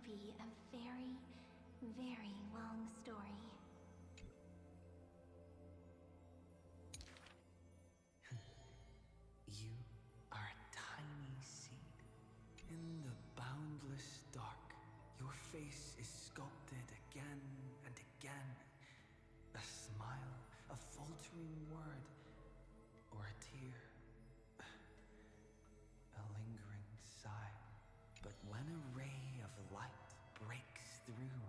be a very, very long story. You are a tiny seed. In the boundless dark, your face is sculpted again and again. A smile, a faltering word, or a tear, a lingering sigh. But when a ray of light breaks through,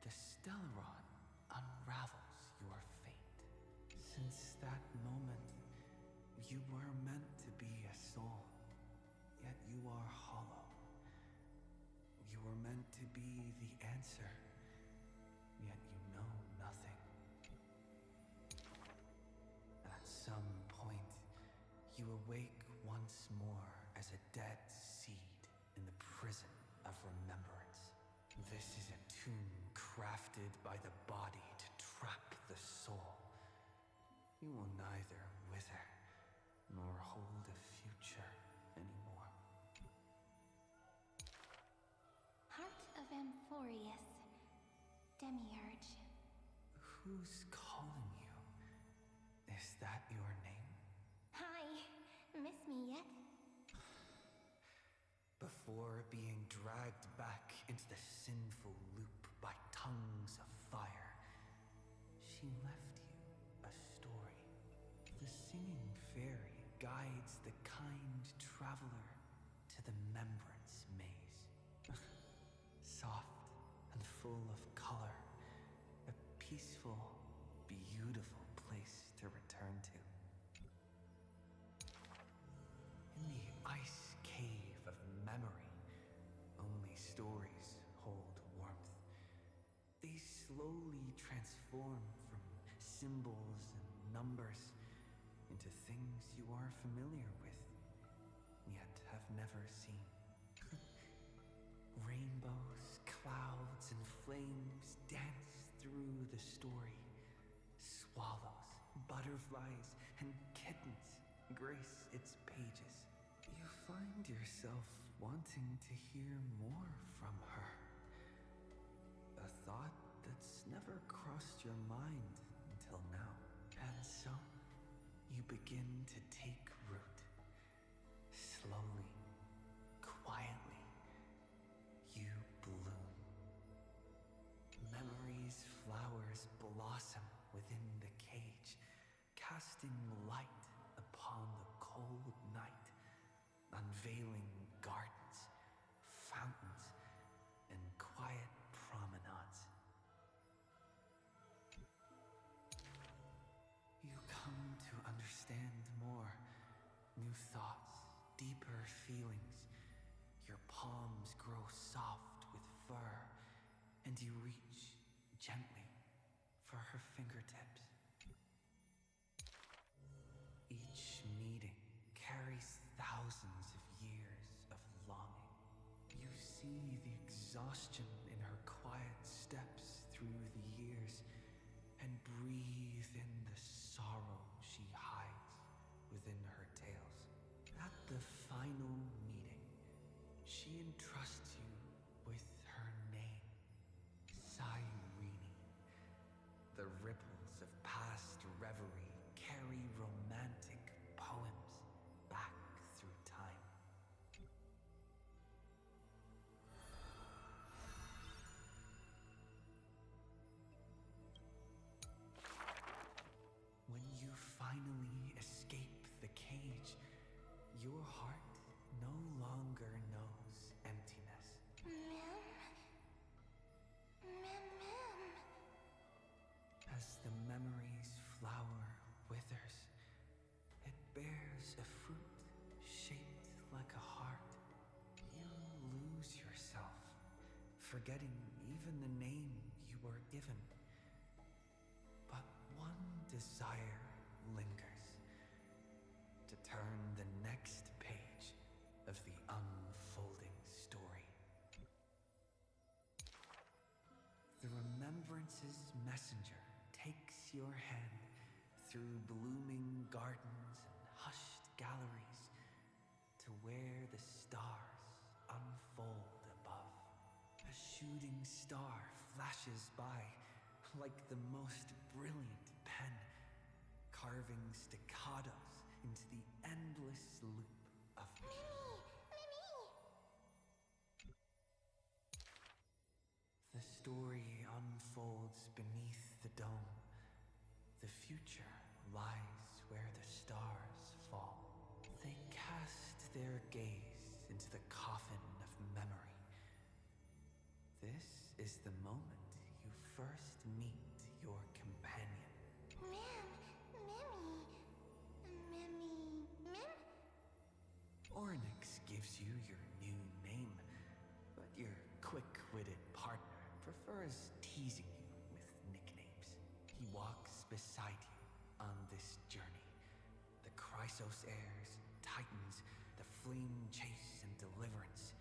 the Stellaron unravels your fate. Since that moment, you were meant to be a soul, yet you are hollow. You were meant to be the answer, yet you know nothing. At some point, you awake once more as a dead seed in the prison of remembrance. This is a tomb crafted by the body to trap the soul. You will neither wither nor hold a future anymore. Heart of Amphorius, Demiurge. Who's calling you? Is that your name? Hi, miss me yet? Before being dragged back into the sinful loop by tongues of fire, she left you a story. The singing fairy guides the kind traveler to the Remembrance Maze. Soft and full of color, a peaceful, beautiful place to return to. In the ice cave of memory, only stories hold warmth. They slowly transform from symbols and numbers into things you are familiar with, yet have never seen. Rainbows, clouds, and flames dance through the story. Swallows, butterflies, and kittens grace its pages. You find yourself wanting to hear more from her. A thought that's never crossed your mind until now. And so, you begin to take root. Slowly, quietly, you bloom. Memory's flowers blossom within the cage, casting light upon the cold night, unveiling gardens, fountains, and quiet promenades. You come to understand more, new thoughts, deeper feelings. Your palms grow soft with fur, and you reach gently for her fingertips. Each meeting carries thousands of years of longing. You see the exhaustion in her quiet steps through the years, and breathe in the sorrow she hides within her tales. At the final meeting, she entrusts you with her name, Cyrene. The ripples of past reverie carry romantic poems back through time. When you finally escape the cage, your heart no longer knows emptiness. Mem. As the memory's flower withers, it bears a fruit shaped like a heart. You lose yourself, forgetting even the name you were given. But one desire lingers, to turn the next page of the unfolding story. The Remembrance's messenger takes your hand through blooming gardens and hushed galleries to where the stars unfold above. As shooting star flashes by like the most brilliant pen, carving staccatos into the endless loop of The story unfolds beneath the dome. The future lies where the stars fall. They cast their gaze into the coffin of memory. This is the moment you first meet your companion. Ornyx gives you your new name, but your quick-witted partner prefers teasing you with nicknames. He walks beside you on this journey. The Chrysos heirs, titans, the flame chase and deliverance.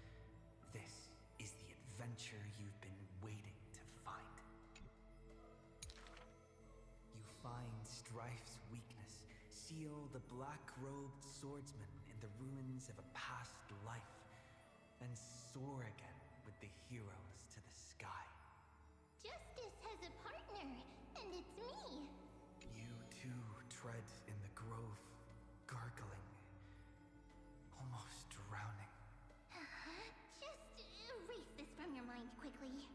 This is the adventure you've been waiting to find. You find Strife's weakness, seal the black-robed swordsman in the ruins of a past life, and soar again with the heroes to the sky. Justice has a partner, and it's me. You too tread in the grove, gargling, almost drowning. Just erase this from your mind quickly.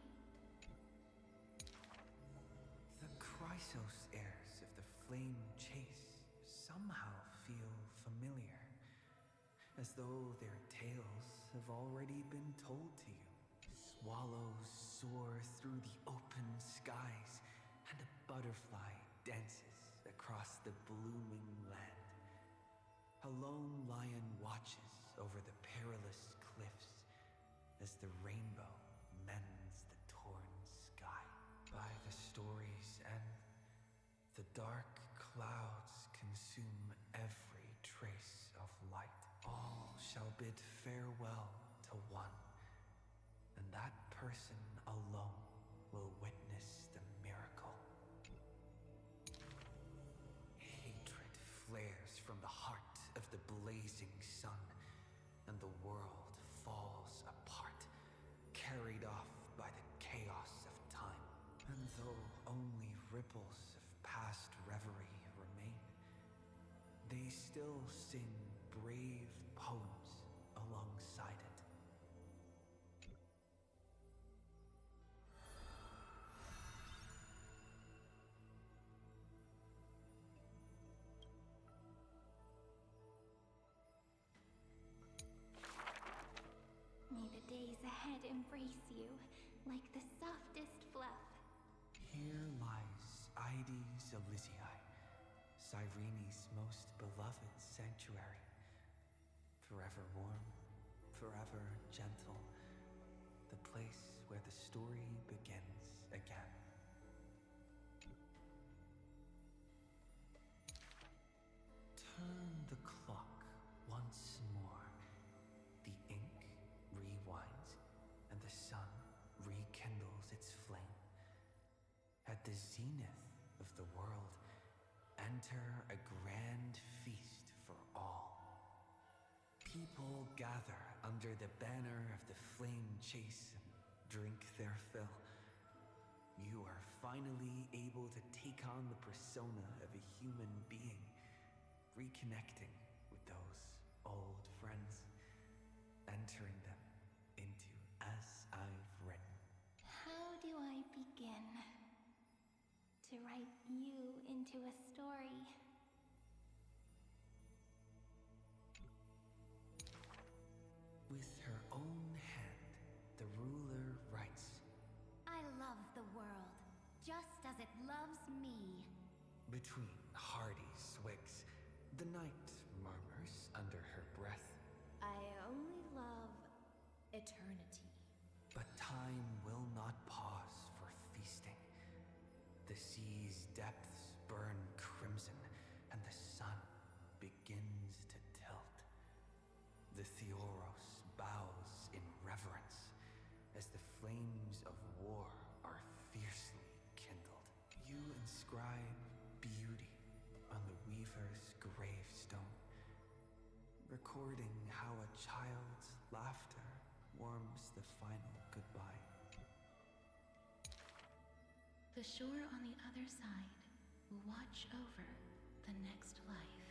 The Chrysos heirs of the Flame Chase somehow feel familiar, as though their tales have already been told to you. Swallows soar through the open skies, and a butterfly dances across the blooming land. A lone lion watches over the perilous cliffs as the rainbow mends the torn sky. By the story's end, the dark clouds consume every trace of light. All shall bid farewell to one, and that person alone will witness the miracle. Hatred flares from the heart of the blazing sun, and the world falls apart, carried off by the chaos of time. And though only ripples of past reverie remain, they still sing brave poems alongside it. May the days ahead embrace you like the softest fluff. Here lies Ides Elysiae, Cyrene's most beloved sanctuary. Forever warm, forever gentle, the place where the story begins again. Turn the clock once more. The ink rewinds, and the sun rekindles its flame. At the zenith of the world, enter a grand feast for all. People gather under the banner of the Flame Chase and drink their fill. You are finally able to take on the persona of a human being, reconnecting with those old friends, entering them into As I've Written. How do I begin to write you into a story? With her own hand, the ruler writes, I love the world, just as it loves me. between hearty swigs, the knight murmurs under her breath, I only love eternity. but time will not pause for feasting. The sea's depths burn crimson, and the sun begins to tilt. The Theoros bows in reverence as the flames of war are fiercely kindled. You inscribe beauty on the weaver's gravestone, recording how a child's laughter warms the final goodbye. The shore on the other side will watch over the next life.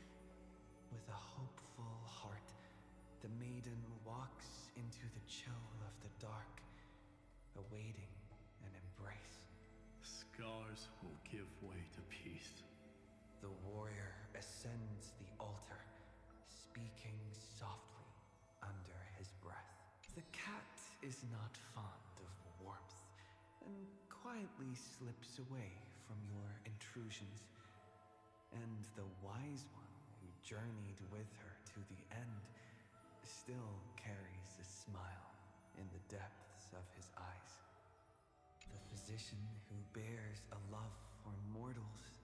With a hopeful heart, the maiden walks into the chill of the dark, awaiting an embrace. Scars will give way to peace. The warrior ascends the altar, speaking softly under his breath. The cat is not fond of warmth, and quietly slips away from your intrusions. And the wise one who journeyed with her to the end still carries a smile in the depths of his eyes. The physician who bears a love for mortals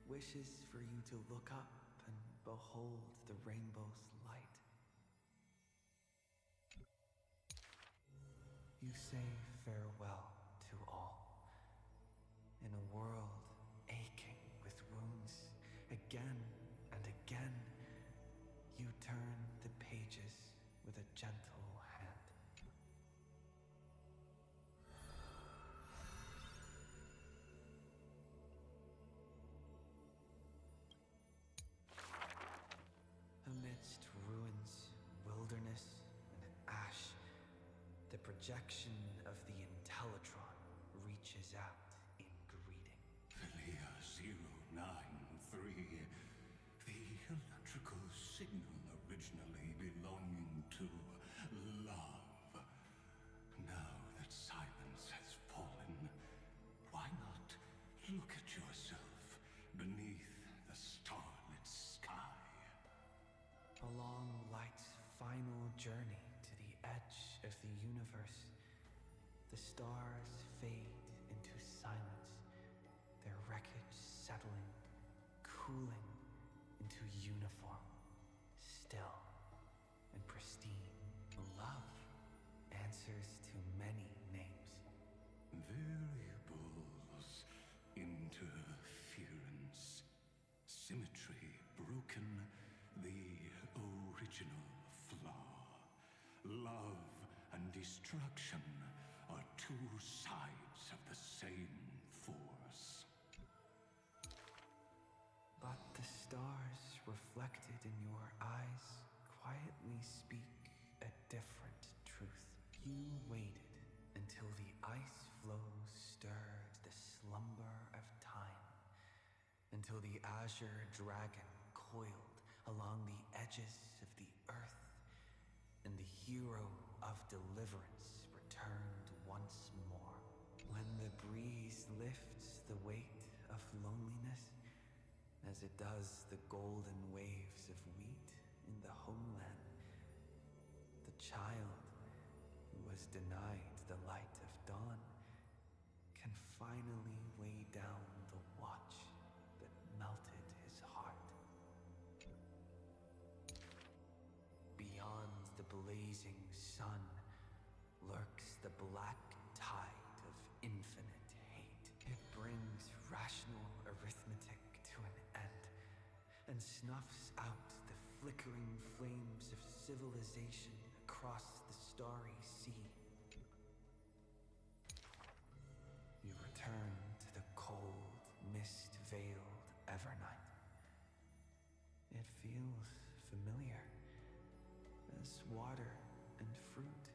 wishes for you to look up and behold the rainbow's light. You say farewell to all. In a world aching with wounds, again and again, you turn the pages with a gentle hand. Amidst ruins, wilderness, and ash, the projection of the Intellitron reaches out in greeting. Philia 093, the electrical signal originally belonging to love. Now that silence has fallen, why not look at yourself beneath the starlit sky? Along light's final journey to the edge of the universe, the stars fade into silence, their wreckage settling, cooling into uniform, still and pristine. Love answers to many names. Variables, interference, symmetry broken, the original flaw. Love and destruction are two sides of the same force. But the stars reflected in your eyes quietly speak a different truth. You waited until the ice flow stirred the slumber of time, until the azure dragon coiled along the edges of the earth, and the hero of deliverance returned once more. When the breeze lifts the weight of loneliness, as it does the golden waves of wheat in the homeland, the child who was denied the light of dawn can finally lay down the watch that melted his heart. Beyond the blazing sun lurks the black tide of infinite hate. It brings rational arithmetic to an end and snuffs out the flickering flames of civilization across the starry sea. You return to the cold, mist-veiled Evernight. It feels familiar, as water and fruit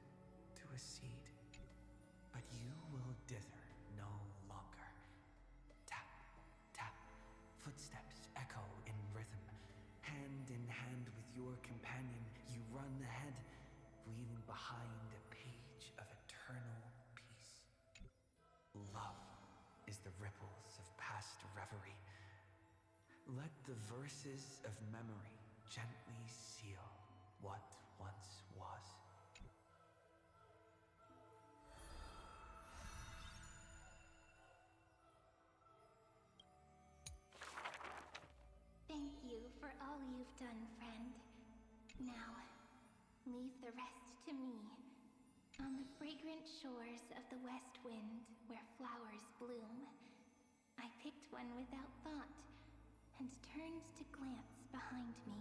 to a seed. But you will dither no longer. Tap, tap, footsteps echo in rhythm. Hand in hand with your companion, you run ahead, leaving behind a page of eternal peace. Love is the ripples of past reverie. Let the verses of memory gently seal what once was. Thank you for all you've done, friend. Now, leave the rest to me. On the fragrant shores of the West Wind, where flowers bloom, I picked one without thought and turned to glance behind me.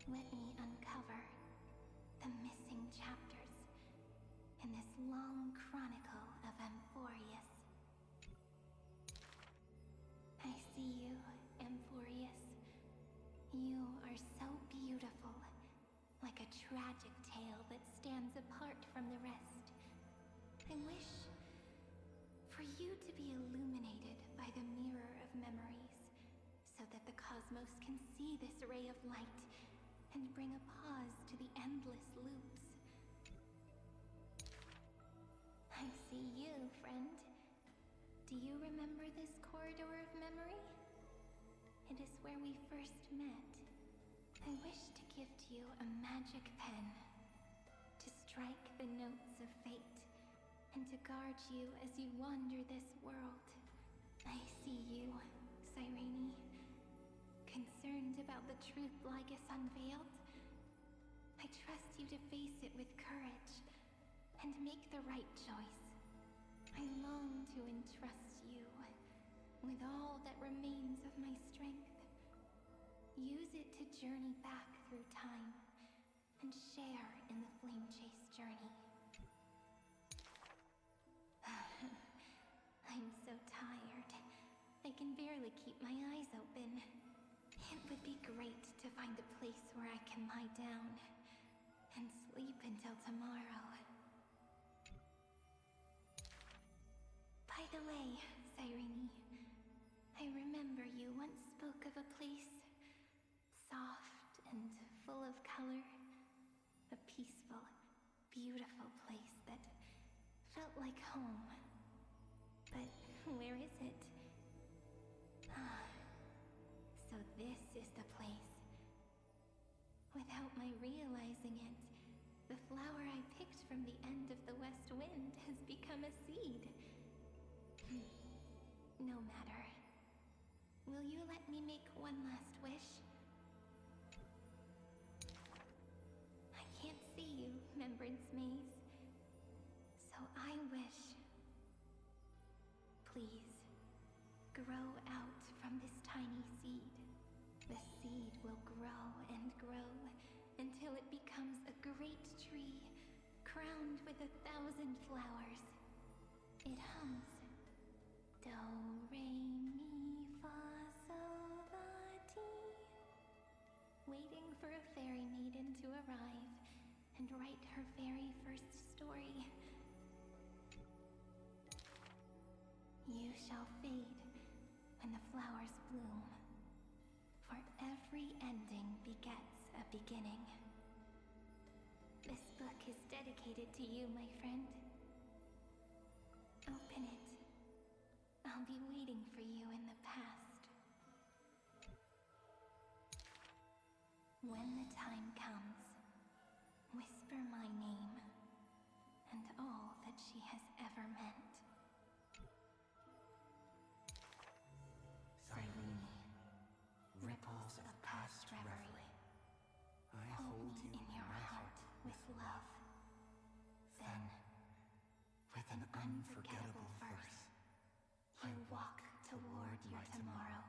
Let me uncover the missing chapters in this long chronicle of Amphorius. tragic tale that stands apart from the rest. I wish for you to be illuminated by the mirror of memories, so that the cosmos can see this ray of light and bring a pause to the endless loops. I see you, friend. Do you remember this corridor of memory? It is where we first met. I wish to gift you a magic pen to strike the notes of fate and to guard you as you wander this world. I see you, Cyrene. Concerned about the truth Lygus unveiled? I trust you to face it with courage and make the right choice. I long to entrust you with all that remains of my strength. Use it to journey back through time and share in the flame chase journey. I'm so tired. I can barely keep my eyes open. It would be great to find a place where I can lie down and sleep until tomorrow. By the way, Cyrene, I remember you once spoke of a place soft and full of color. A peaceful, beautiful place that felt like home. But where is it? So this is the place. Without my realizing it, the flower I picked from the end of the west wind has become a seed. No matter. Will you let me make one last wish? I can't see you, Remembrance Maze. So I wish... Please, grow out from this tiny seed. The seed will grow and grow until it becomes a great tree, crowned with 1,000 flowers. It hums. Do, re, mi, fa, sol, la, ti. Waiting for a fairy maiden to arrive and write her very first story. You shall fade when the flowers bloom, for every ending begets a beginning. This book is dedicated to you, my friend. Open it. I'll be waiting for you in the past. When the time comes, whisper my name and all that she has ever meant. Cyrene, ripples of past reverie. I Hold me in your heart with love. Then, with an unforgettable verse, you walk toward your tomorrow.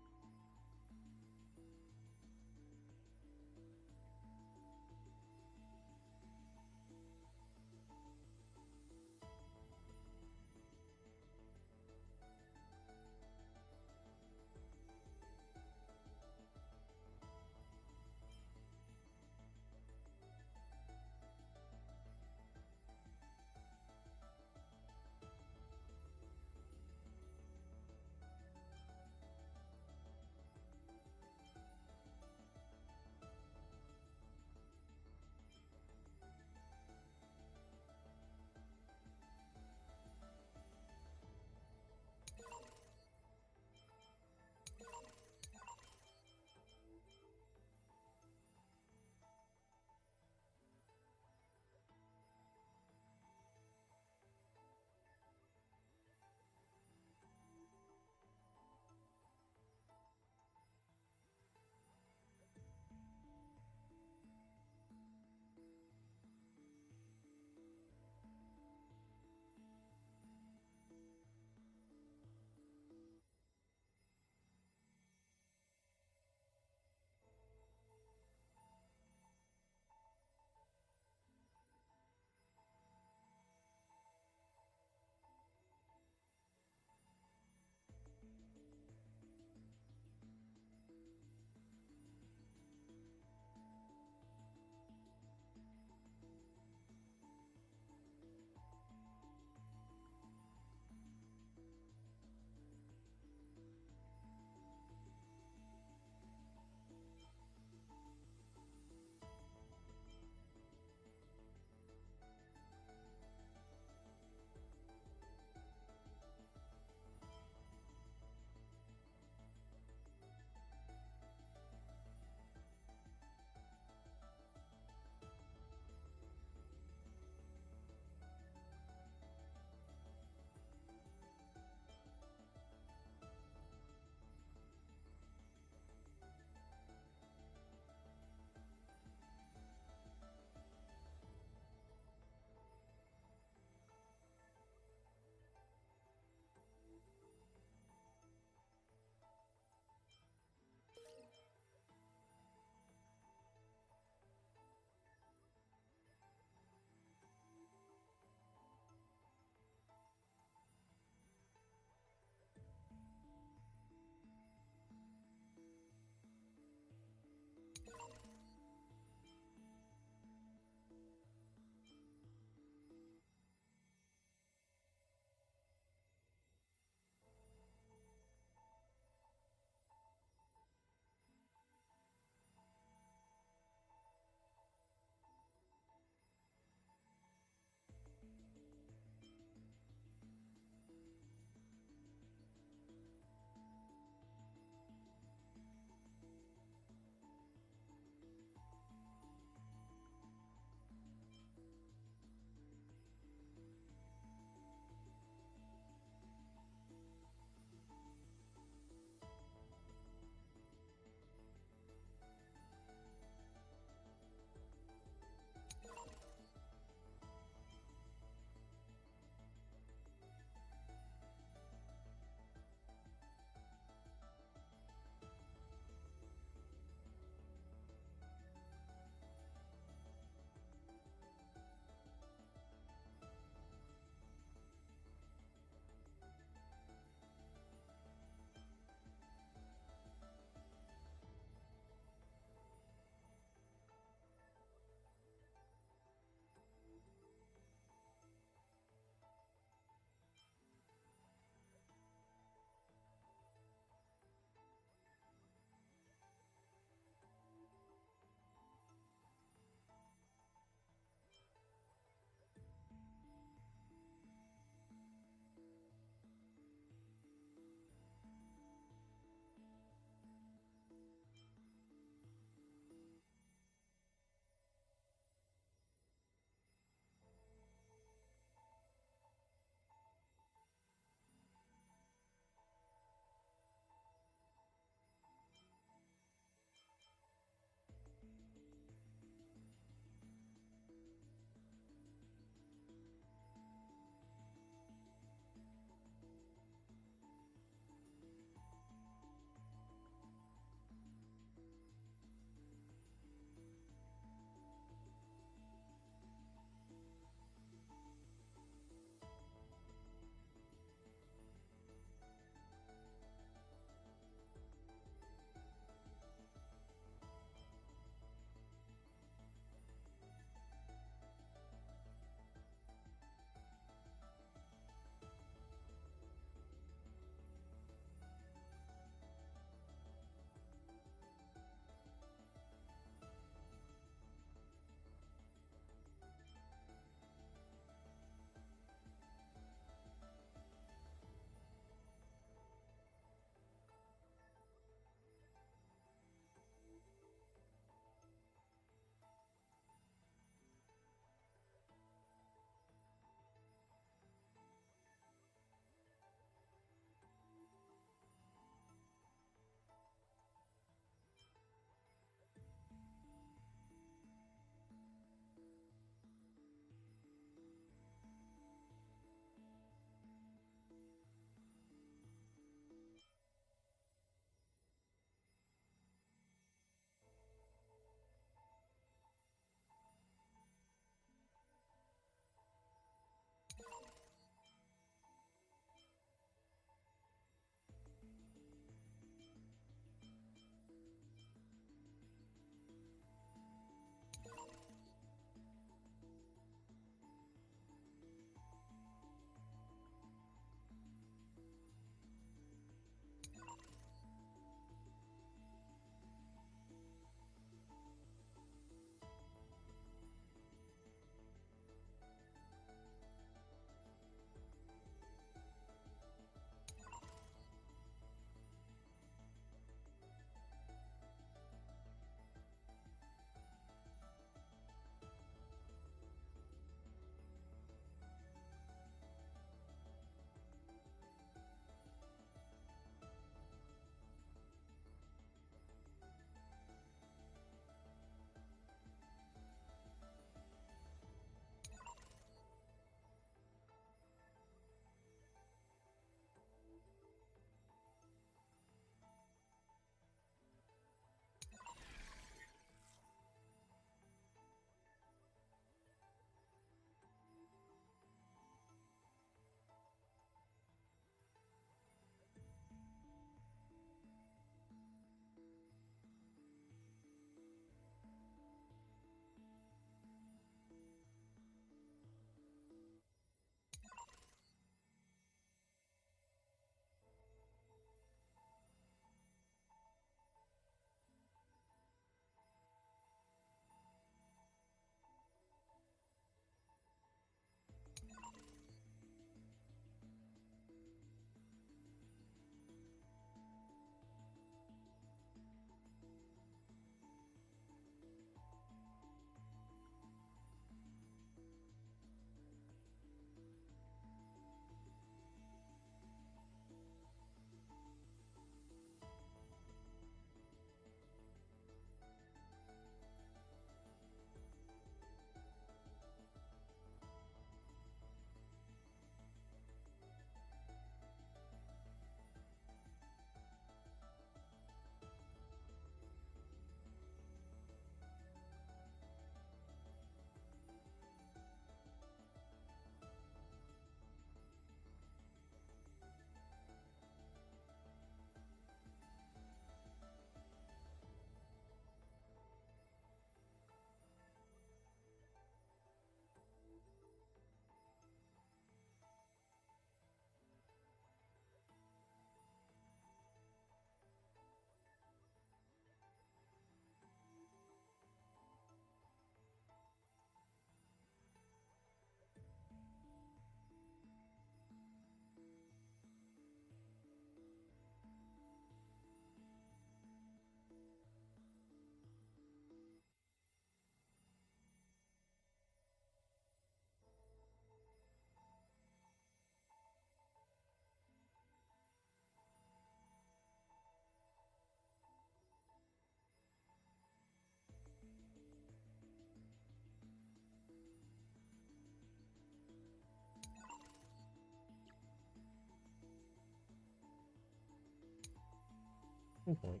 Point.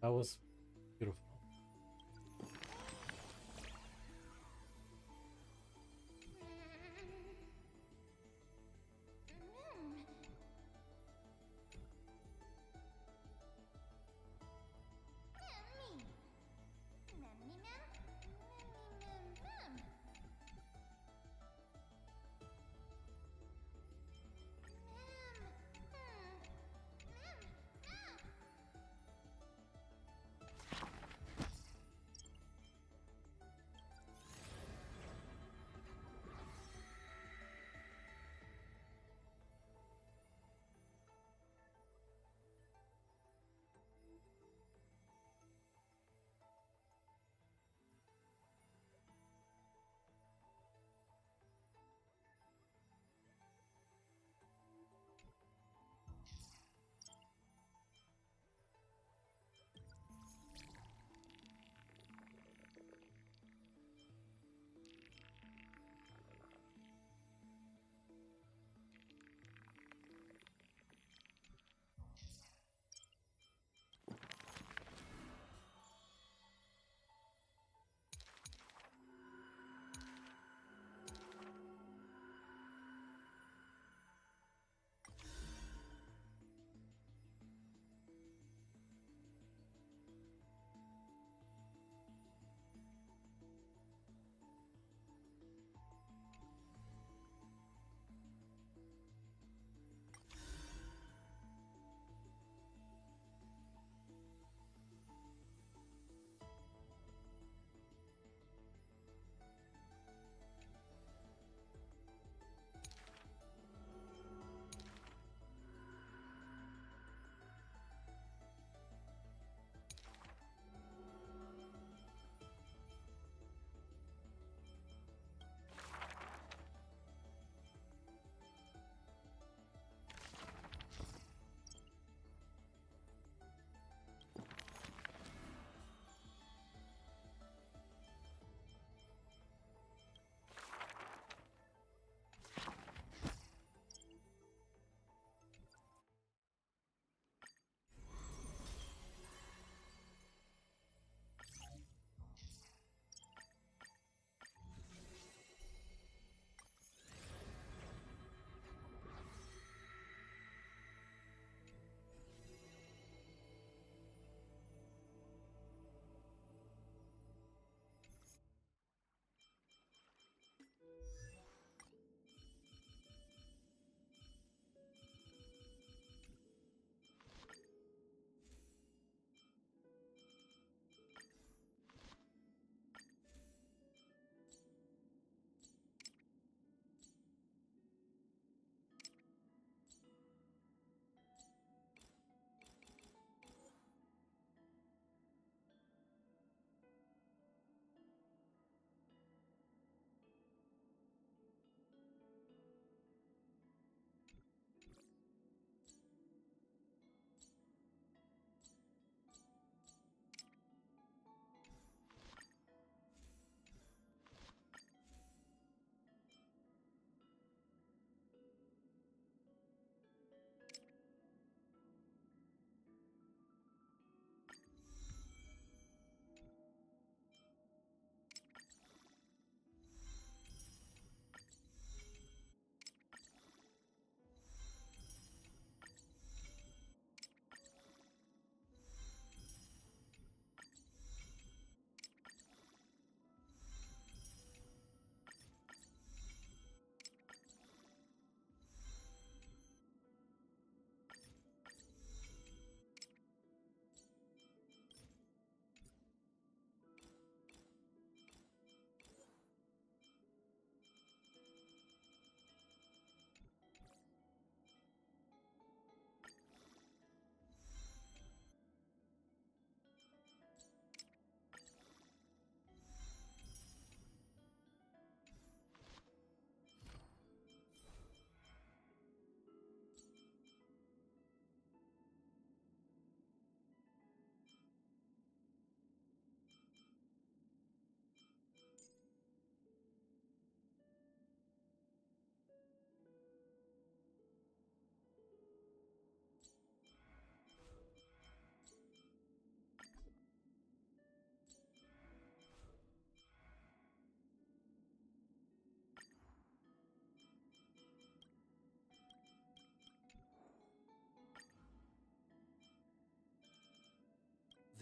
That was beautiful.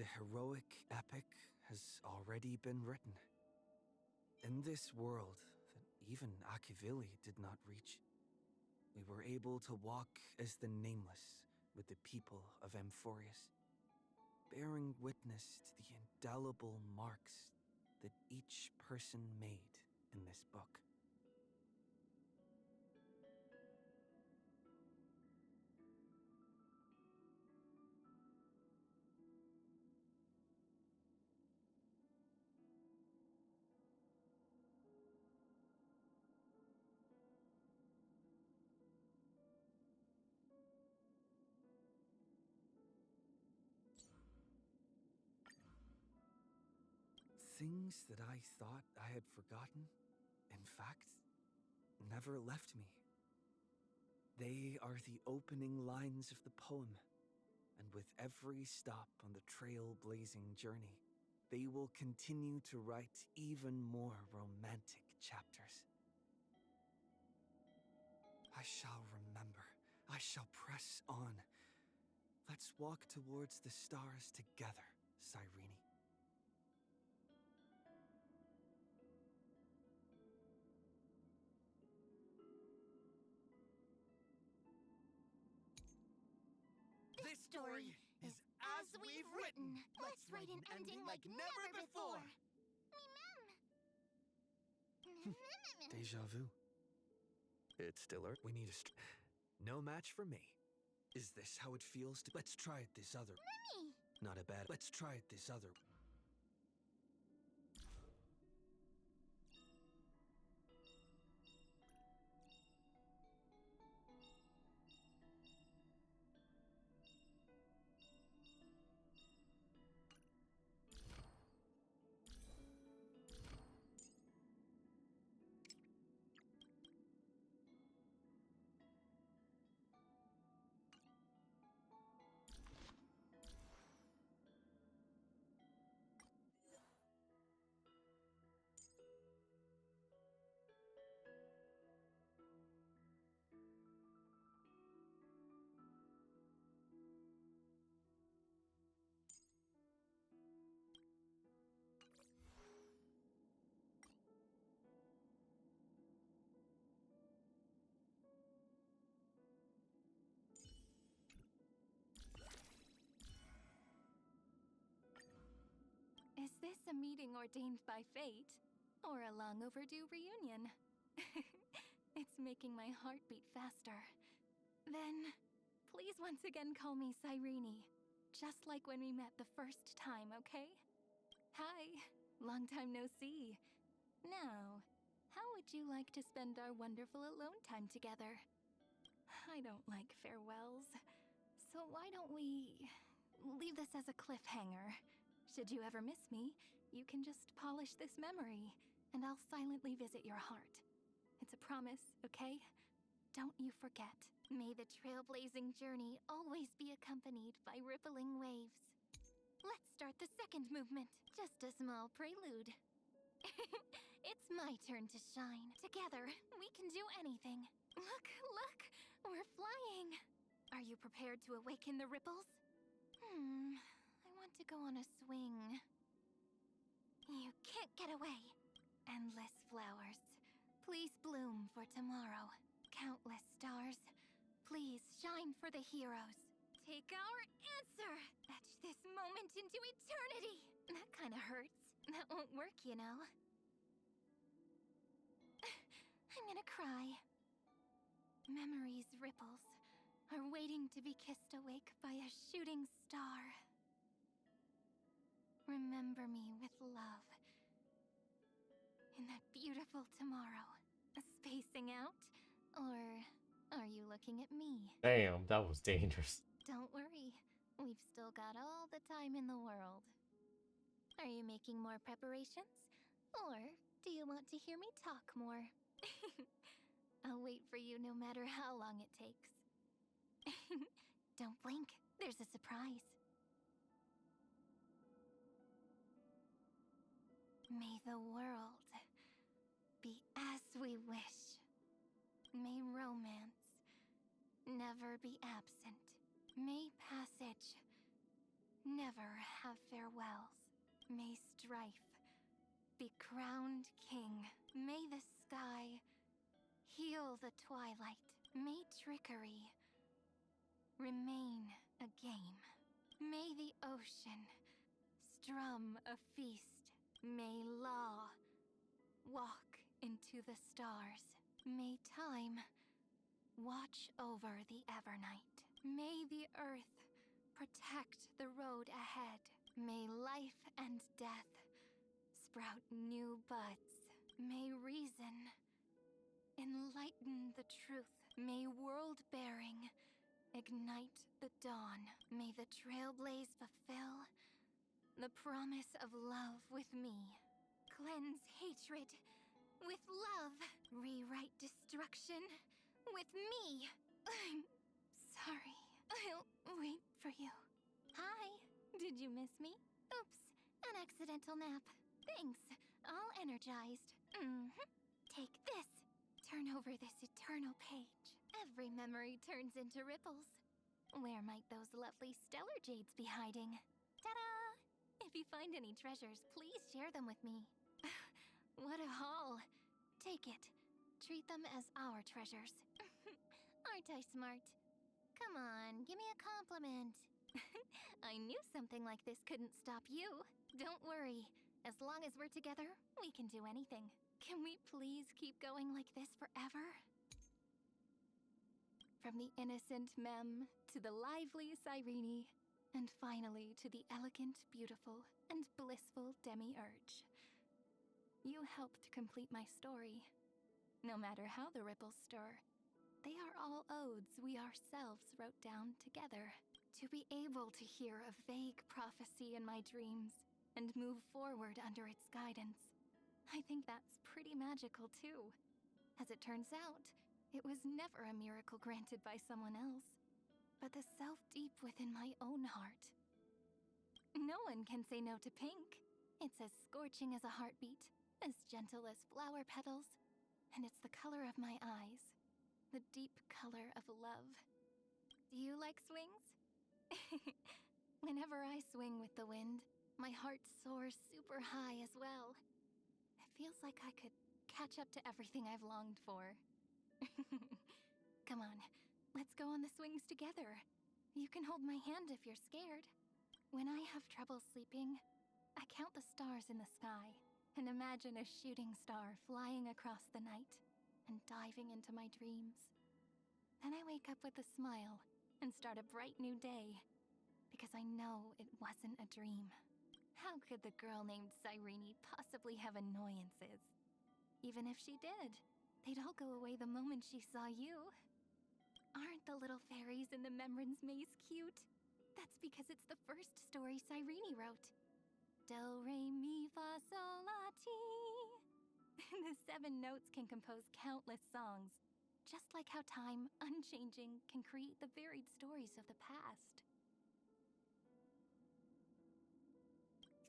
the heroic epic has already been written. In this world that even Akivili did not reach, we were able to walk as the Nameless with the people of Amphorius, bearing witness to the indelible marks that each person made in this book. Things that I thought I had forgotten, in fact, never left me. They are the opening lines of the poem, and with every stop on the trailblazing journey, they will continue to write even more romantic chapters. I shall remember. I shall press on. Let's walk towards the stars together, Cyrene. This story is as we've written. Let's write an ending like never before. Deja vu. It's still early. We need no match for me. Is this how it feels to— Let's try it this other— Mummy! Not a bad— Let's try it this other— Is this a meeting ordained by fate? Or a long overdue reunion? It's making my heart beat faster. Then, please once again call me Cyrene. Just like when we met the first time, okay? Hi, long time no see. Now, how would you like to spend our wonderful alone time together? I don't like farewells, so why don't we leave this as a cliffhanger? Should you ever miss me, you can just polish this memory, and I'll silently visit your heart. It's a promise, okay? Don't you forget. May the trailblazing journey always be accompanied by rippling waves. Let's start the second movement. Just a small prelude. It's my turn to shine. Together, we can do anything. Look, look! We're flying! Are you prepared to awaken the ripples? I want to go on a swing. You can't get away. Endless flowers, please bloom for tomorrow. Countless stars, please shine for the heroes. Take our answer! Etch this moment into eternity! That kinda hurts. That won't work, you know. I'm gonna cry. Memories' ripples are waiting to be kissed awake by a shooting star. Remember me with love. In that beautiful tomorrow. Spacing out? Or are you looking at me? Damn, that was dangerous. Don't worry. We've still got all the time in the world. Are you making more preparations? Or do you want to hear me talk more? I'll wait for you no matter how long it takes. Don't blink. There's a surprise. May the world be as we wish. May romance never be absent. May passage never have farewells. May strife be crowned king. May the sky heal the twilight. May trickery remain a game. May the ocean strum a feast. May law walk into the stars. May time watch over the Evernight. May the earth protect the road ahead. May life and death sprout new buds. May reason enlighten the truth. May world-bearing ignite the dawn. May the trailblaze fulfill the promise of love with me. Cleanse hatred with love. Rewrite destruction with me. I'm sorry. I'll wait for you. Hi. Did you miss me? Oops. An accidental nap. Thanks. All energized. Take this. Turn over this eternal page. Every memory turns into ripples. Where might those lovely stellar jades be hiding? Ta-da! If you find any treasures, please share them with me. What a haul. Take it. Treat them as our treasures. Aren't I smart? Come on, give me a compliment. I knew something like this couldn't stop you. Don't worry. As long as we're together, we can do anything. Can we please keep going like this forever? From the innocent Mem to the lively Cyrene, and finally to the elegant, beautiful, and blissful Demiurge. You helped complete my story. No matter how the ripples stir, they are all odes we ourselves wrote down together. To be able to hear a vague prophecy in my dreams and move forward under its guidance, I think that's pretty magical too. As it turns out, it was never a miracle granted by someone else, but the self deep within my own heart. No one can say no to pink. It's as scorching as a heartbeat, as gentle as flower petals, and it's the color of my eyes, the deep color of love. Do you like swings? Whenever I swing with the wind, my heart soars super high as well. It feels like I could catch up to everything I've longed for. Come on, let's go on the swings together. You can hold my hand if you're scared. When I have trouble sleeping, I count the stars in the sky and imagine a shooting star flying across the night and diving into my dreams. Then I wake up with a smile and start a bright new day, because I know it wasn't a dream. How could the girl named Cyrene possibly have annoyances? Even if she did, they'd all go away the moment she saw you. Aren't the little fairies in the Memryn's maze cute? That's because it's the first story Cyrene wrote. Del, re, mi, fa, sol, la, ti. The 7 notes can compose countless songs, just like how time, unchanging, can create the varied stories of the past.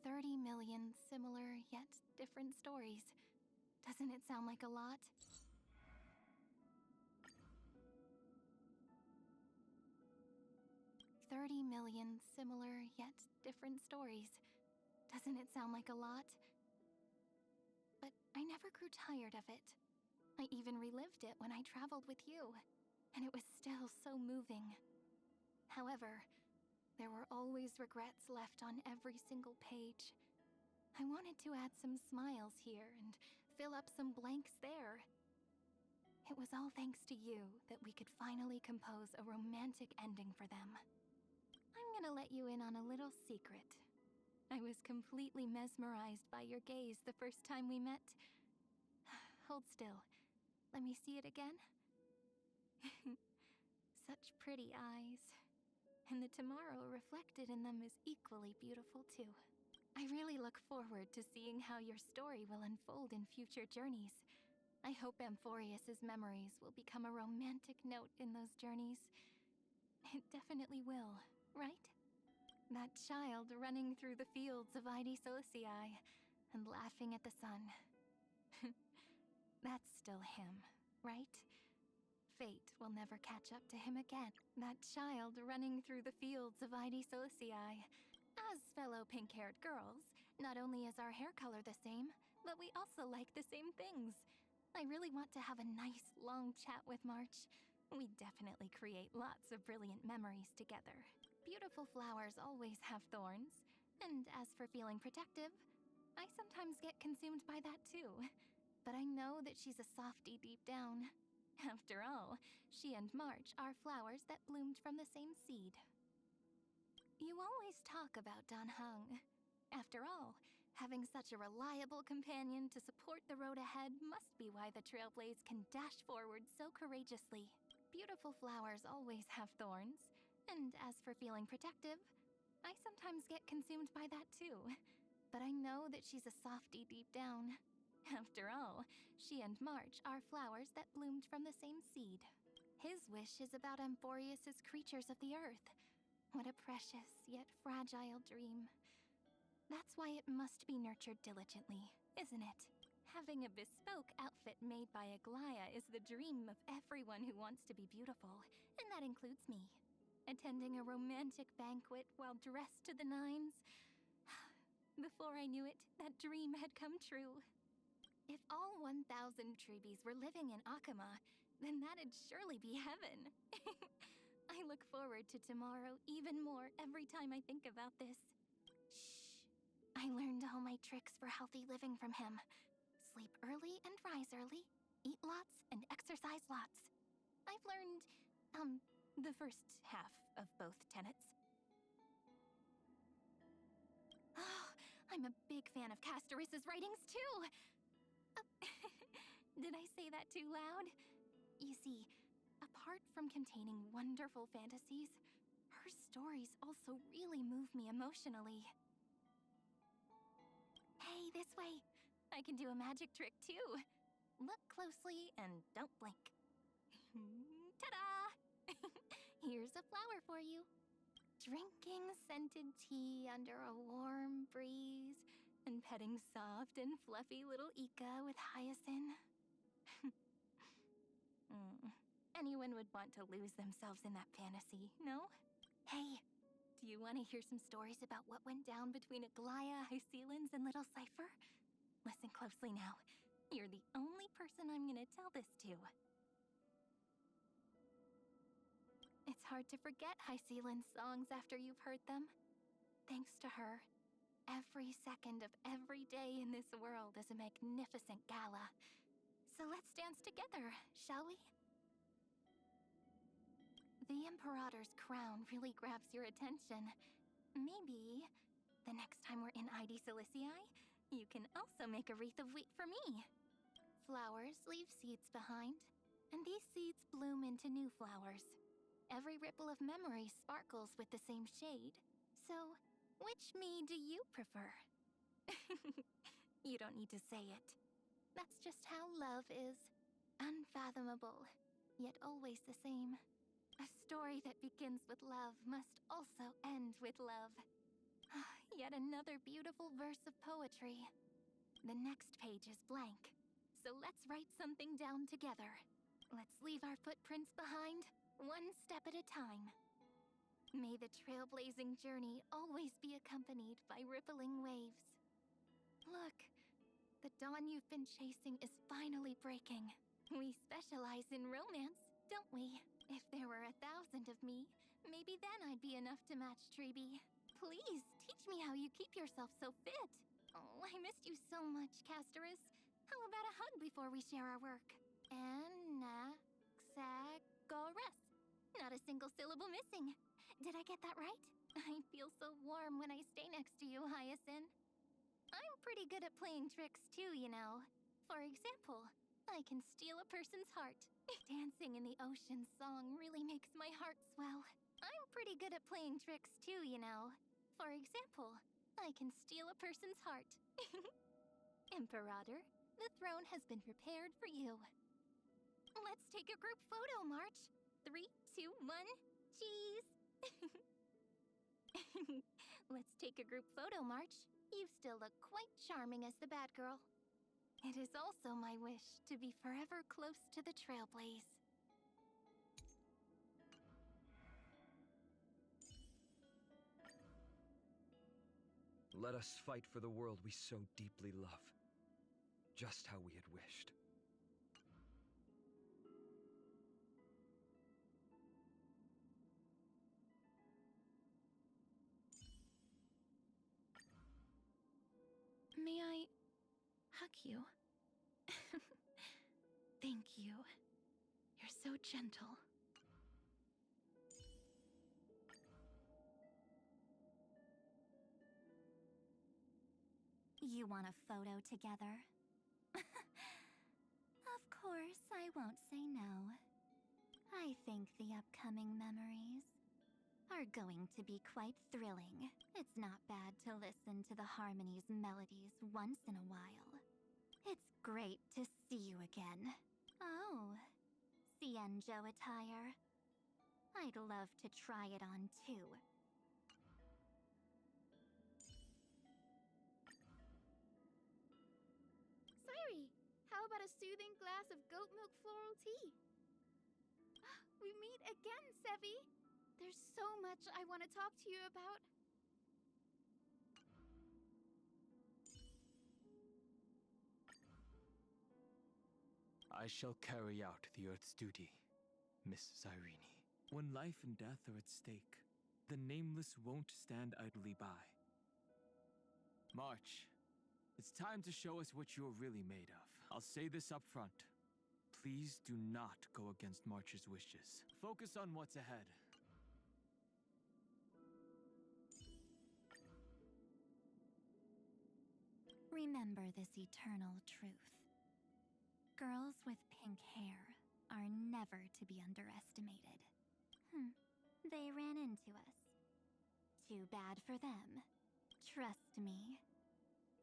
30 million similar yet different stories. Doesn't it sound like a lot? $30 million similar yet different stories. Doesn't it sound like a lot? But I never grew tired of it. I even relived it when I traveled with you, and it was still so moving. However, there were always regrets left on every single page. I wanted to add some smiles here and fill up some blanks there. It was all thanks to you that we could finally compose a romantic ending for them. I'm gonna let you in on a little secret. I was completely mesmerized by your gaze the first time we met. Hold still. Let me see it again. Such pretty eyes. And the tomorrow reflected in them is equally beautiful too. I really look forward to seeing how your story will unfold in future journeys. I hope Amphorius's memories will become a romantic note in those journeys. It definitely will, right? That child running through the fields of Ide Solicii and laughing at the sun. That's still him, right? Fate will never catch up to him again. That child running through the fields of Ide Solicii As fellow pink-haired girls, not only is our hair color the same, but we also like the same things. I really want to have a nice, long chat with March. We'd definitely create lots of brilliant memories together. Beautiful flowers always have thorns, and as for feeling protective, I sometimes get consumed by that too. But I know that she's a softie deep down. After all, she and March are flowers that bloomed from the same seed. You always talk about Dan Heng. After all, having such a reliable companion to support the road ahead must be why the Trailblaze can dash forward so courageously. Beautiful flowers always have thorns, and as for feeling protective, I sometimes get consumed by that too. But I know that she's a softie deep down. After all, she and March are flowers that bloomed from the same seed. His wish is about Amphorius's creatures of the earth. What a precious, yet fragile dream. That's why it must be nurtured diligently, isn't it? Having a bespoke outfit made by Aglaya is the dream of everyone who wants to be beautiful, and that includes me. Attending a romantic banquet while dressed to the nines. Before I knew it, that dream had come true. If all 1,000 Treebies were living in Akama, then that'd surely be heaven. I look forward to tomorrow even more every time I think about this. Shh. I learned all my tricks for healthy living from him. Sleep early and rise early, eat lots and exercise lots. I've learned, the first half of both tenets. Oh, I'm a big fan of Castoriss's writings too! Did I say that too loud? You see, apart from containing wonderful fantasies, her stories also really move me emotionally. Hey, this way! I can do a magic trick too! Look closely and don't blink. Ta-da! Here's a flower for you. Drinking scented tea under a warm breeze and petting soft and fluffy little Ika with Hyacinth. Anyone would want to lose themselves in that fantasy, no? Hey, do you want to hear some stories about what went down between Aglaya, Hycelins, and Little Cypher? Listen closely now. You're the only person I'm gonna tell this to. It's hard to forget Hycelin's songs after you've heard them. Thanks to her, every second of every day in this world is a magnificent gala. So let's dance together, shall we? The Imperator's crown really grabs your attention. Maybe the next time we're in ID Silicii, you can also make a wreath of wheat for me. Flowers leave seeds behind, and these seeds bloom into new flowers. Every ripple of memory sparkles with the same shade. So, which me do you prefer? You don't need to say it. That's just how love is. Unfathomable, yet always the same. A story that begins with love must also end with love. Yet another beautiful verse of poetry. The next page is blank, so let's write something down together. Let's leave our footprints behind, one step at a time. May the trailblazing journey always be accompanied by rippling waves. Look, the dawn you've been chasing is finally breaking. We specialize in romance, don't we? If there were 1,000 of me, maybe then I'd be enough to match Treeby. Please, teach me how you keep yourself so fit. Oh, I missed you so much, Castorus. How about a hug before we share our work? Anaxagoras. Not a single syllable missing. Did I get that right? I feel so warm when I stay next to you, Hyacinth. I'm pretty good at playing tricks too, you know. For example, I can steal a person's heart. Dancing in the ocean song really makes my heart swell. I'm pretty good at playing tricks too, you know. For example, I can steal a person's heart. Imperator, the throne has been prepared for you. Let's take a group photo, March. 3, 2, 1, cheese! Let's take a group photo, March. You still look quite charming as the bad girl. It is also my wish to be forever close to the Trailblaze. Let us fight for the world we so deeply love. Just how we had wished. May I hug you? Thank you. You're so gentle. You want a photo together? Of course, I won't say no. I think the upcoming memories are going to be quite thrilling. It's not bad to listen to the Harmony's melodies once in a while. It's great to see you again. Oh, Cienjo attire. I'd love to try it on too. Cyrene, how about a soothing glass of goat milk floral tea? We meet again, Sevi! There's so much I want to talk to you about. I shall carry out the Earth's duty, Miss Cyrene. When life and death are at stake, the Nameless won't stand idly by. March, it's time to show us what you're really made of. I'll say this up front. Please do not go against March's wishes. Focus on what's ahead. Remember this eternal truth. Girls with pink hair are never to be underestimated. They ran into us. Too bad for them. Trust me.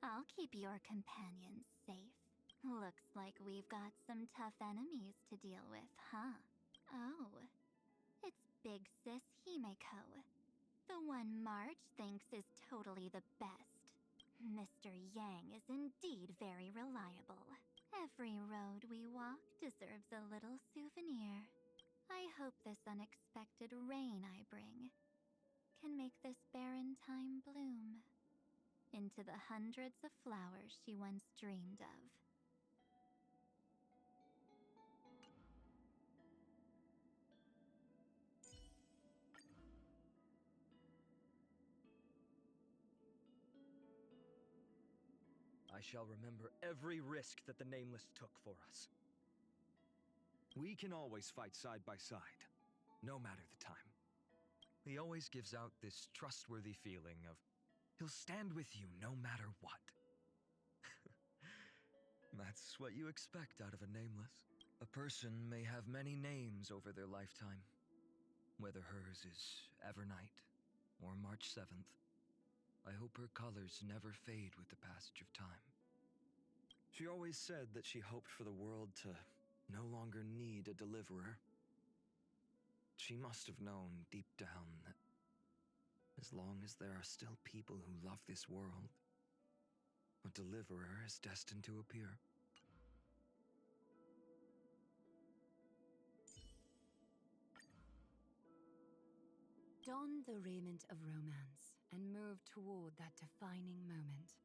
I'll keep your companions safe. Looks like we've got some tough enemies to deal with, huh? Oh, it's Big Sis Himeko. The one March thinks is totally the best. Mr. Yang is indeed very reliable. Every road we walk deserves a little souvenir. I hope this unexpected rain I bring can make this barren time bloom into the hundreds of flowers she once dreamed of. I shall remember every risk that the Nameless took for us. We can always fight side by side, no matter the time. He always gives out this trustworthy feeling of he'll stand with you no matter what. That's what you expect out of a Nameless. A person may have many names over their lifetime, whether hers is Evernight or March 7th. I hope her colors never fade with the passage of time. She always said that she hoped for the world to no longer need a deliverer. She must have known deep down that as long as there are still people who love this world, a deliverer is destined to appear. Don the raiment of romance and move toward that defining moment.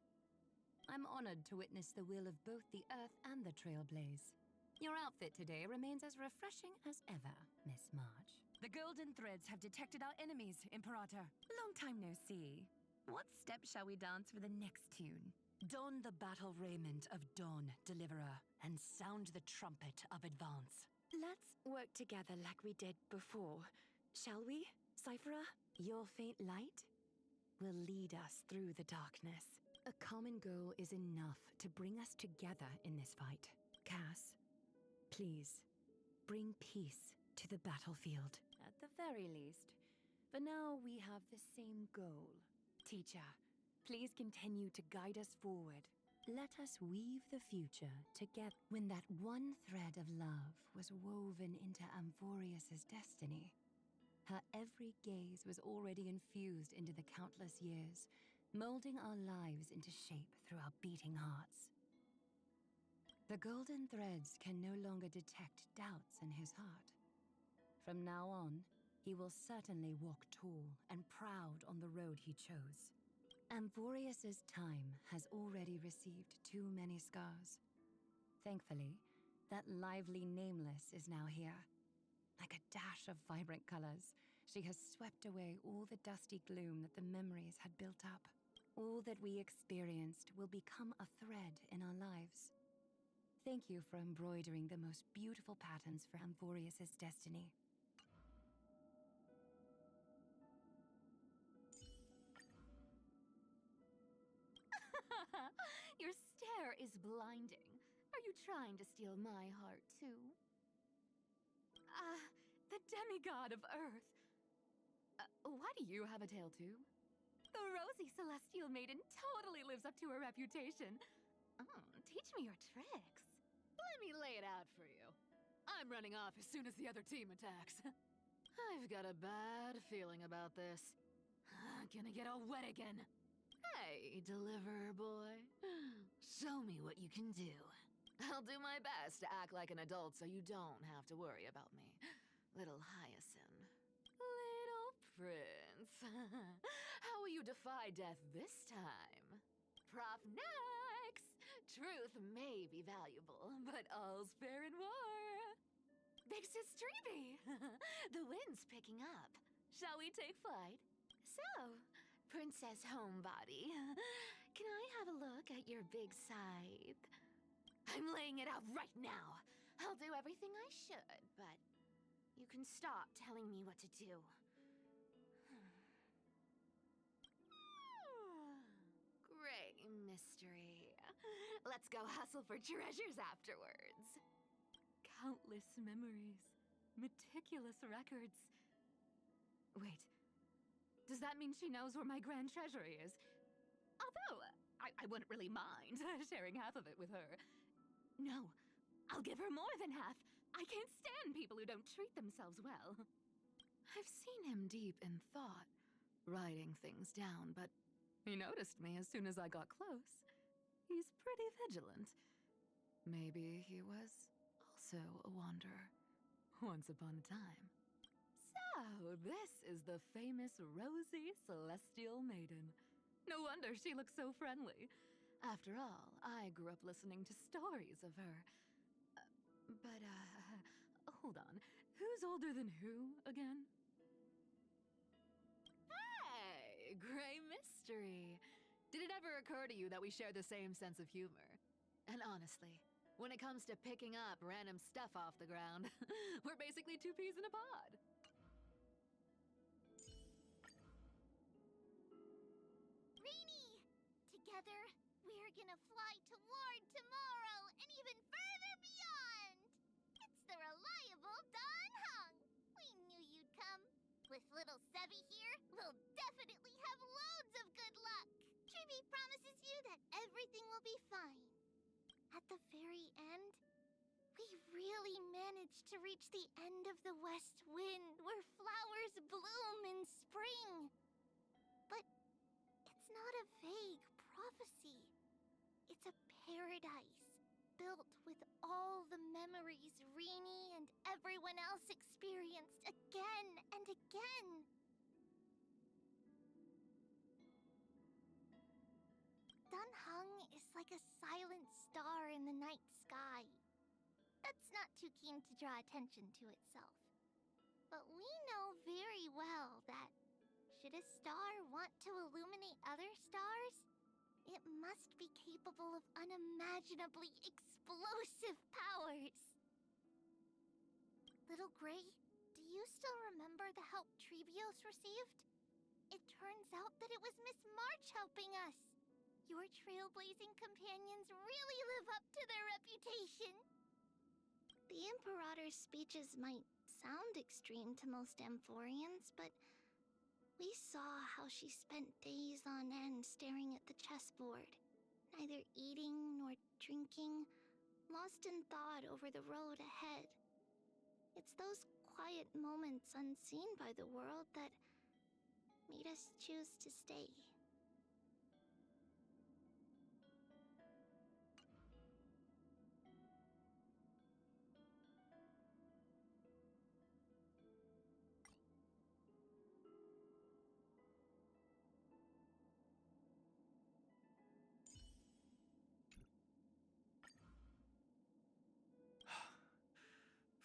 I'm honored to witness the will of both the Earth and the Trailblaze. Your outfit today remains as refreshing as ever, Miss March. The Golden Threads have detected our enemies, Imperator. Long time no see. What step shall we dance for the next tune? Don the battle raiment of Dawn, Deliverer, and sound the trumpet of advance. Let's work together like we did before, shall we, Cypherer? Your faint light will lead us through the darkness. A common goal is enough to bring us together in this fight. Cass, please, bring peace to the battlefield. At the very least. For now, we have the same goal. Teacher, please continue to guide us forward. Let us weave the future together. When that one thread of love was woven into Amphorius's destiny, her every gaze was already infused into the countless years, molding our lives into shape through our beating hearts. The golden threads can no longer detect doubts in his heart. From now on, he will certainly walk tall and proud on the road he chose. Amphorius's time has already received too many scars. Thankfully, that lively Nameless is now here. Like a dash of vibrant colors, she has swept away all the dusty gloom that the memories had built up. All that we experienced will become a thread in our lives. Thank you for embroidering the most beautiful patterns for Amphorius's destiny. Your stare is blinding. Are you trying to steal my heart, too? The demigod of Earth. Why do you have a tail, too? The rosy celestial maiden totally lives up to her reputation. Teach me your tricks. Let me lay it out for you. I'm running off as soon as the other team attacks. I've got a bad feeling about this. Gonna get all wet again. Hey, deliverer boy. Show me what you can do. I'll do my best to act like an adult so you don't have to worry about me. Little Hyacinth. Little Prince. How will you defy death this time? Prof Nex! Truth may be valuable, but all's fair in war. Big Sis Treby! The wind's picking up. Shall we take flight? So, Princess Homebody, can I have a look at your big scythe? I'm laying it out right now. I'll do everything I should, but you can stop telling me what to do. Great mystery. Let's go hustle for treasures afterwards. Countless memories. Meticulous records. Wait. Does that mean she knows where my grand treasury is? Although, I wouldn't really mind sharing half of it with her. No, I'll give her more than half. I can't stand people who don't treat themselves well. I've seen him deep in thought, writing things down, but he noticed me as soon as I got close. He's pretty vigilant. Maybe he was also a wanderer, once upon a time. So, this is the famous Rosy Celestial Maiden. No wonder she looks so friendly. After all, I grew up listening to stories of her. But, hold on. Who's older than who, again? Hey, Grey Mystery! Did it ever occur to you that we share the same sense of humor? And honestly, when it comes to picking up random stuff off the ground, we're basically two peas in a pod. Rainy! Together, we're gonna fly toward tomorrow and even further beyond! It's the reliable Don Hung! We knew you'd come. With little Sevi here, we'll definitely have loads of good luck! Treby promises you that everything will be fine. At the very end, we really managed to reach the end of the West Wind, where flowers bloom in spring. But it's not a vague prophecy. It's a paradise built with all the memories Rini and everyone else experienced again and again. Dunhung is like a silent star in the night sky. That's not too keen to draw attention to itself. But we know very well that should a star want to illuminate other stars, it must be capable of unimaginably explosive powers. Little Gray, do you still remember the help Trebios received? It turns out that it was Miss March helping us. Your trailblazing companions really live up to their reputation. The Imperator's speeches might sound extreme to most Amphorians, but we saw how she spent days on end staring at the chessboard, neither eating nor drinking, lost in thought over the road ahead. It's those quiet moments unseen by the world that made us choose to stay.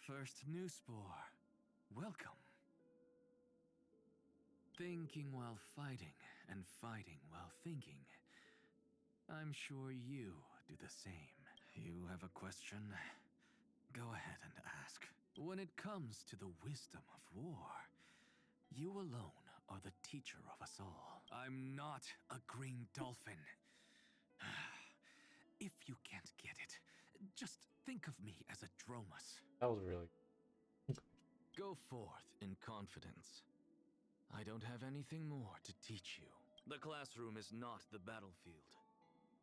First new spore. Welcome. Thinking while fighting, and fighting while thinking. I'm sure you do the same. You have a question? Go ahead and ask. When it comes to the wisdom of war, you alone are the teacher of us all. I'm not a green dolphin. If you can't get it, just think of me as a Dromus. That was really... Go forth in confidence. I don't have anything more to teach you. The classroom is not the battlefield.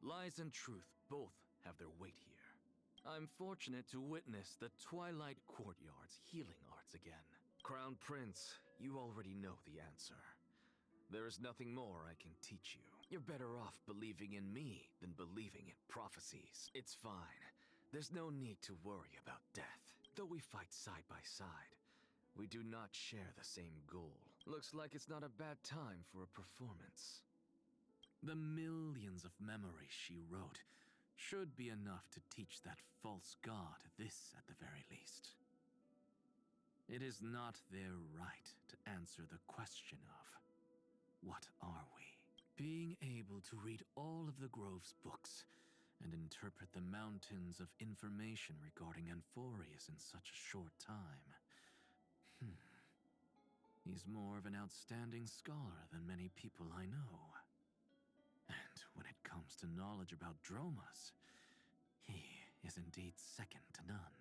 Lies and truth both have their weight here. I'm fortunate to witness the Twilight Courtyard's healing arts again. Crown Prince, you already know the answer. There is nothing more I can teach you. You're better off believing in me than believing in prophecies. It's fine. There's no need to worry about death. Though we fight side by side, we do not share the same goal. Looks like it's not a bad time for a performance. The millions of memories she wrote should be enough to teach that false god this at the very least. It is not their right to answer the question of, what are we? Being able to read all of the Grove's books and interpret the mountains of information regarding Amphorius in such a short time. He's more of an outstanding scholar than many people I know. And when it comes to knowledge about Dromas, he is indeed second to none.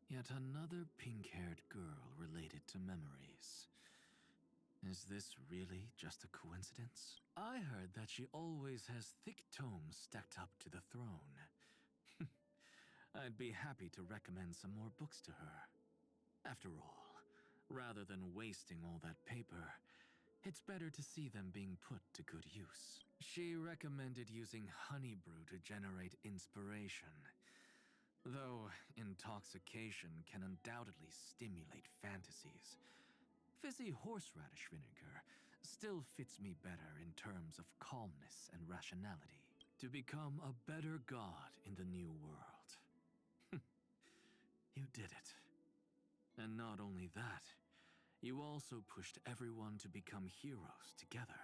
Yet another pink-haired girl related to memories. Is this really just a coincidence? I heard that she always has thick tomes stacked up to the throne. I'd be happy to recommend some more books to her. After all, rather than wasting all that paper, it's better to see them being put to good use. She recommended using honey brew to generate inspiration. Though intoxication can undoubtedly stimulate fantasies, fizzy horseradish vinegar still fits me better in terms of calmness and rationality. To become a better god in the new world. You did it. And not only that, you also pushed everyone to become heroes together.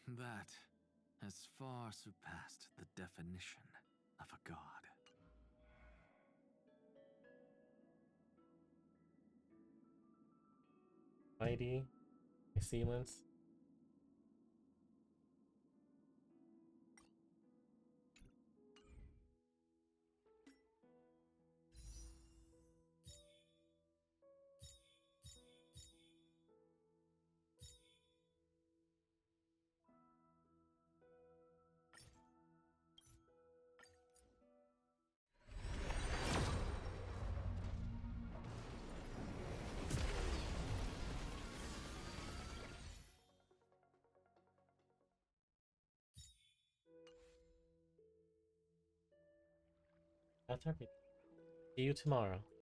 That has far surpassed the definition of a god. Mighty, assailants. That's everything. See you tomorrow.